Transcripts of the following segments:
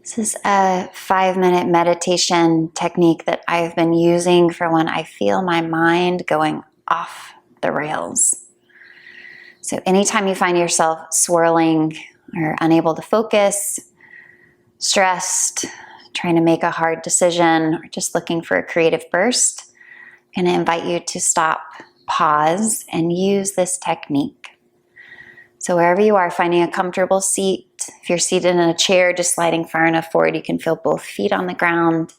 This is a 5-minute meditation technique that I've been using for when I feel my mind going off the rails. So anytime you find yourself swirling or unable to focus, stressed, trying to make a hard decision, or just looking for a creative burst, I'm going to invite you to stop, pause, and use this technique. So wherever you are, finding a comfortable seat. If you're seated in a chair, just sliding far enough forward, you can feel both feet on the ground.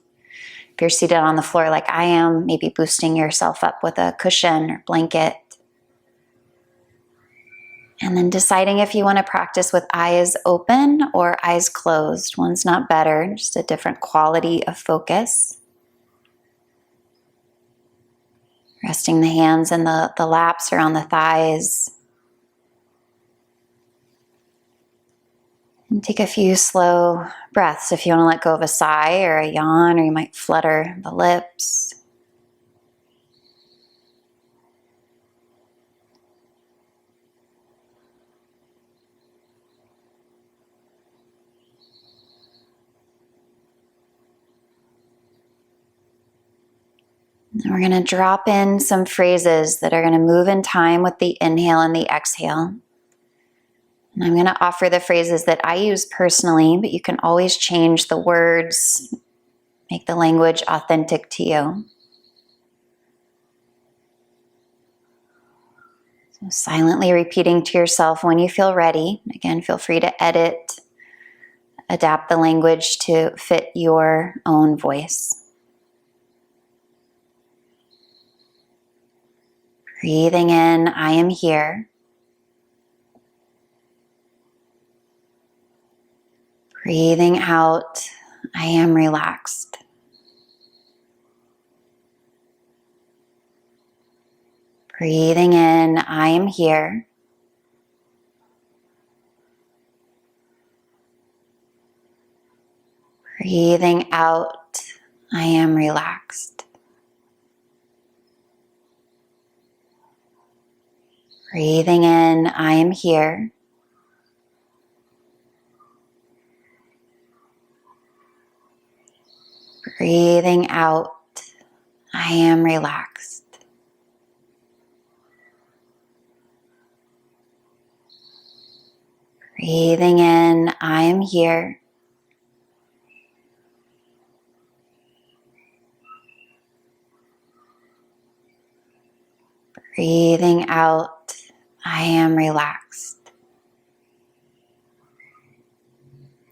If you're seated on the floor like I am, maybe boosting yourself up with a cushion or blanket. And then deciding if you want to practice with eyes open or eyes closed. One's not better, just a different quality of focus. Resting the hands in the laps or on the thighs. And take a few slow breaths if you want to let go of a sigh or a yawn, or you might flutter the lips. And we're going to drop in some phrases that are going to move in time with the inhale and the exhale. And I'm going to offer the phrases that I use personally, but you can always change the words, make the language authentic to you. So silently repeating to yourself when you feel ready. Again, feel free to edit, adapt the language to fit your own voice. Breathing in, I am here. Breathing out, I am relaxed. Breathing in, I am here. Breathing out, I am relaxed. Breathing in, I am here. Breathing out, I am relaxed. Breathing in, I am here. Breathing out, I am relaxed.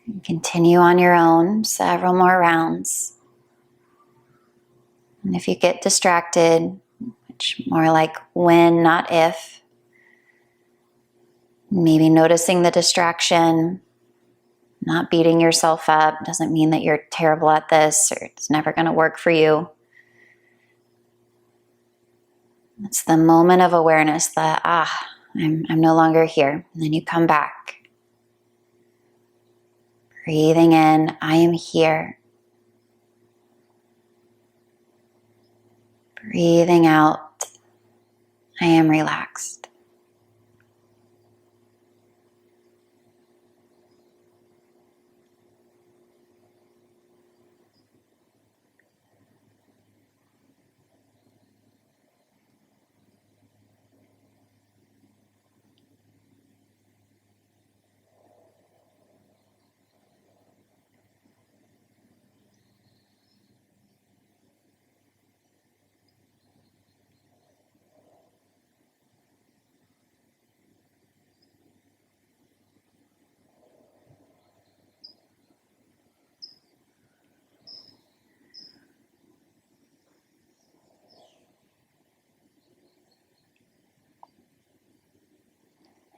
And continue on your own, several more rounds. And if you get distracted, which more like when, not if, maybe noticing the distraction, not beating yourself up, doesn't mean that you're terrible at this or it's never going to work for you. It's the moment of awareness that, I'm no longer here. And then you come back. Breathing in, I am here. Breathing out, I am relaxed.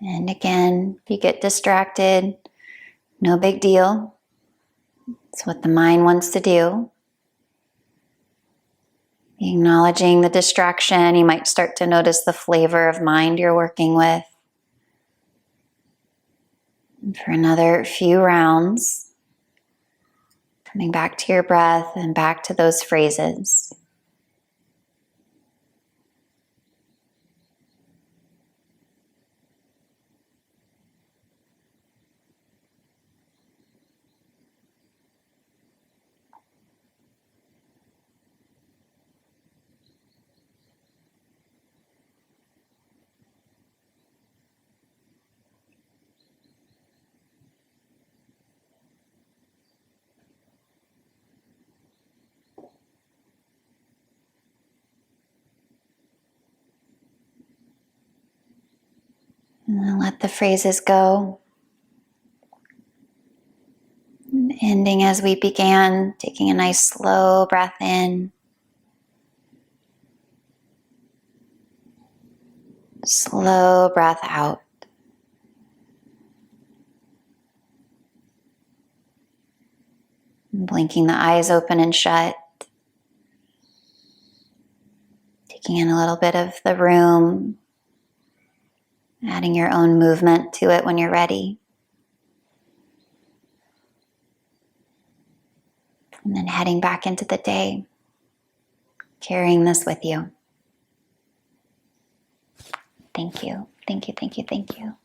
And again, if you get distracted, no big deal. It's what the mind wants to do. Acknowledging the distraction, you might start to notice the flavor of mind you're working with. And for another few rounds, coming back to your breath and back to those phrases. And then let the phrases go. And ending as we began, taking a nice slow breath in. Slow breath out. Blinking the eyes open and shut. Taking in a little bit of the room. Adding your own movement to it when you're ready. And then heading back into the day. Carrying this with you. Thank you. Thank you, thank you, thank you.